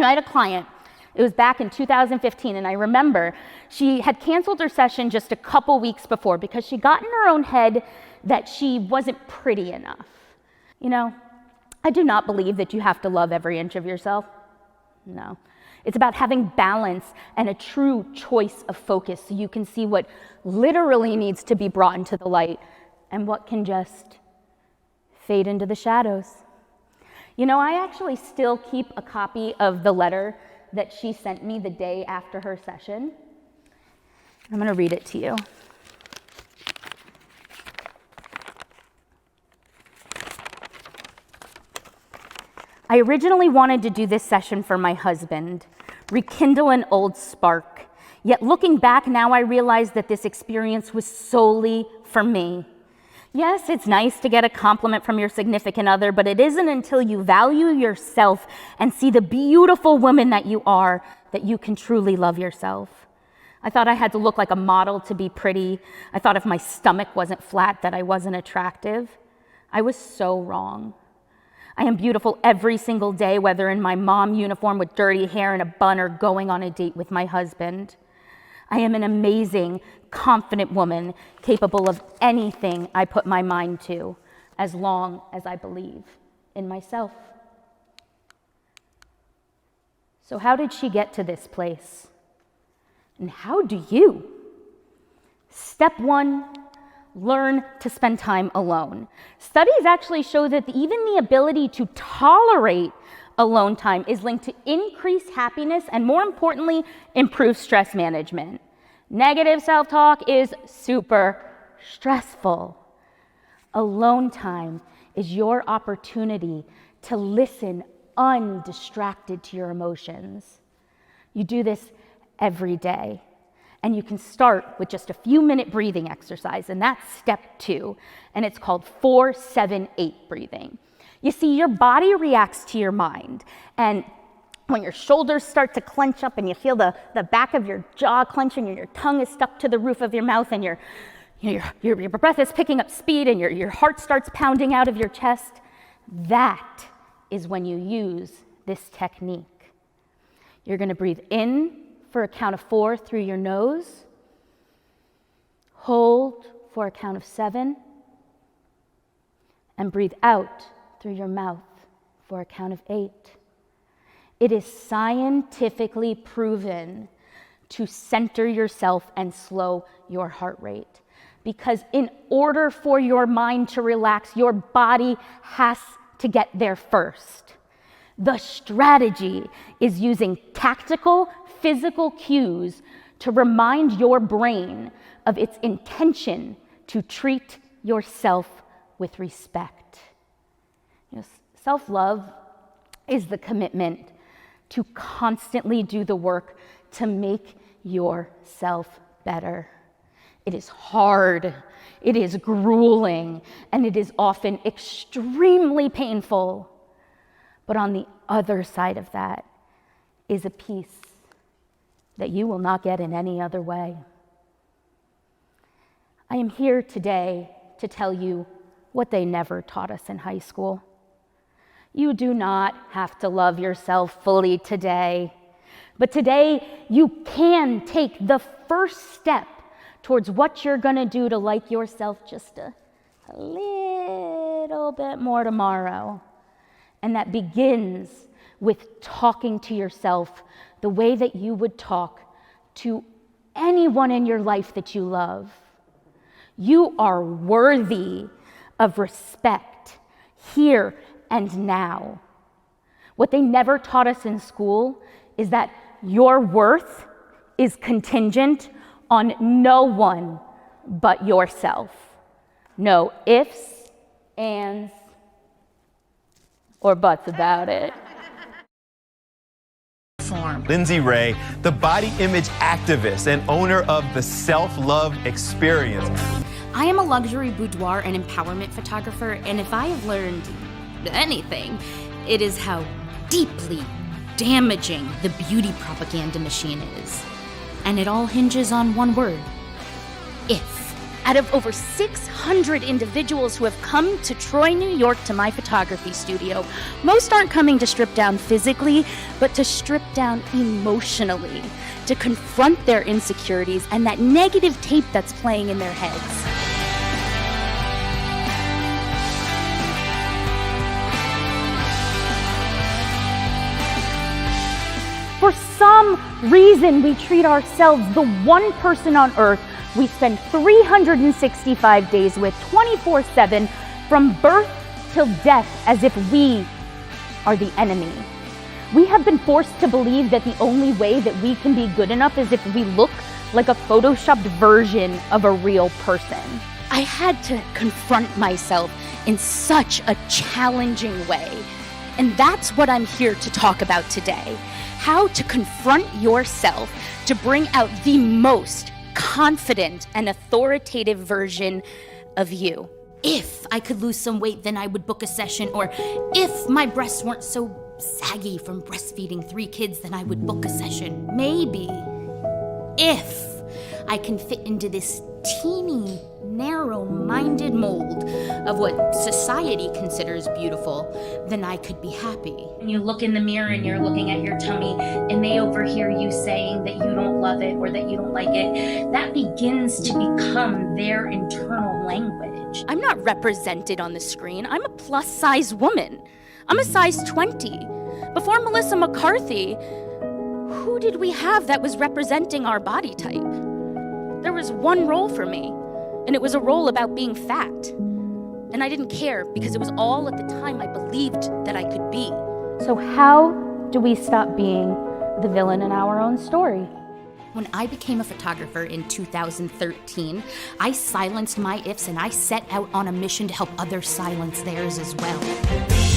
I had a client, it was back in 2015, and I remember she had canceled her session just a couple weeks before because she got in her own head that she wasn't pretty enough. You know, I do not believe that you have to love every inch of yourself. No. It's about having balance and a true choice of focus so you can see what literally needs to be brought into the light and what can just fade into the shadows. You know, I actually still keep a copy of the letter that she sent me the day after her session. I'm going to read it to you. I originally wanted to do this session for my husband, rekindle an old spark. Yet looking back now, I realize that this experience was solely for me. Yes, it's nice to get a compliment from your significant other, but it isn't until you value yourself and see the beautiful woman that you are that you can truly love yourself. I thought I had to look like a model to be pretty. I thought if my stomach wasn't flat that I wasn't attractive. I was so wrong. I am beautiful every single day, whether in my mom uniform with dirty hair and a bun or going on a date with my husband. I am an amazing, confident woman capable of anything I put my mind to, as long as I believe in myself. So how did she get to this place? And how do you? Step 1, learn to spend time alone. Studies actually show that even the ability to tolerate alone time is linked to increased happiness and, more importantly, improved stress management. Negative self-talk is super stressful. Alone time is your opportunity to listen undistracted to your emotions. You do this every day. And you can start with just a few-minute breathing exercise, and that's step 2, and it's called 4-7-8 breathing. You see, your body reacts to your mind, and when your shoulders start to clench up and you feel the back of your jaw clenching and your tongue is stuck to the roof of your mouth and your breath is picking up speed and your heart starts pounding out of your chest, that is when you use this technique. You're going to breathe in for a count of 4 through your nose, hold for a count of 7, and breathe out through your mouth for a count of 8. It is scientifically proven to center yourself and slow your heart rate, because in order for your mind to relax, your body has to get there first. The strategy is using tactical physical cues to remind your brain of its intention to treat yourself with respect. Self-love is the commitment to constantly do the work to make yourself better. It is hard, it is grueling, and it is often extremely painful. But on the other side of that is a peace that you will not get in any other way. I am here today to tell you what they never taught us in high school. You do not have to love yourself fully today, but today you can take the first step towards what you're going to do to like yourself just a little bit more tomorrow. And that begins with talking to yourself the way that you would talk to anyone in your life that you love. You are worthy of respect here and now. What they never taught us in school is that your worth is contingent on no one but yourself. No ifs, ands, or buts about it. Lindsay Ray, the body image activist and owner of the Self-Love Experience. I am a luxury boudoir and empowerment photographer, and if I have learned anything, it is how deeply damaging the beauty propaganda machine is. And it all hinges on one word: if. Out of over 600 individuals who have come to Troy, New York to my photography studio, most aren't coming to strip down physically, but to strip down emotionally, to confront their insecurities and that negative tape that's playing in their heads. For some reason, we treat ourselves the one person on earth we spend 365 days with 24/7 from birth till death as if we are the enemy. We have been forced to believe that the only way that we can be good enough is if we look like a photoshopped version of a real person. I had to confront myself in such a challenging way. And that's what I'm here to talk about today. How to confront yourself to bring out the most confident and authoritative version of you. If I could lose some weight, then I would book a session. Or if my breasts weren't so saggy from breastfeeding 3 kids, then I would book a session. Maybe if I can fit into this teeny, narrow-minded mold of what society considers beautiful, then I could be happy. And you look in the mirror and you're looking at your tummy and they overhear you saying that you don't love it or that you don't like it. That begins to become their internal language. I'm not represented on the screen. I'm a plus-size woman. I'm a size 20. Before Melissa McCarthy, who did we have that was representing our body type? There was one role for me, and it was a role about being fat. And I didn't care because it was all at the time I believed that I could be. So how do we stop being the villain in our own story? When I became a photographer in 2013, I silenced my ifs and I set out on a mission to help others silence theirs as well.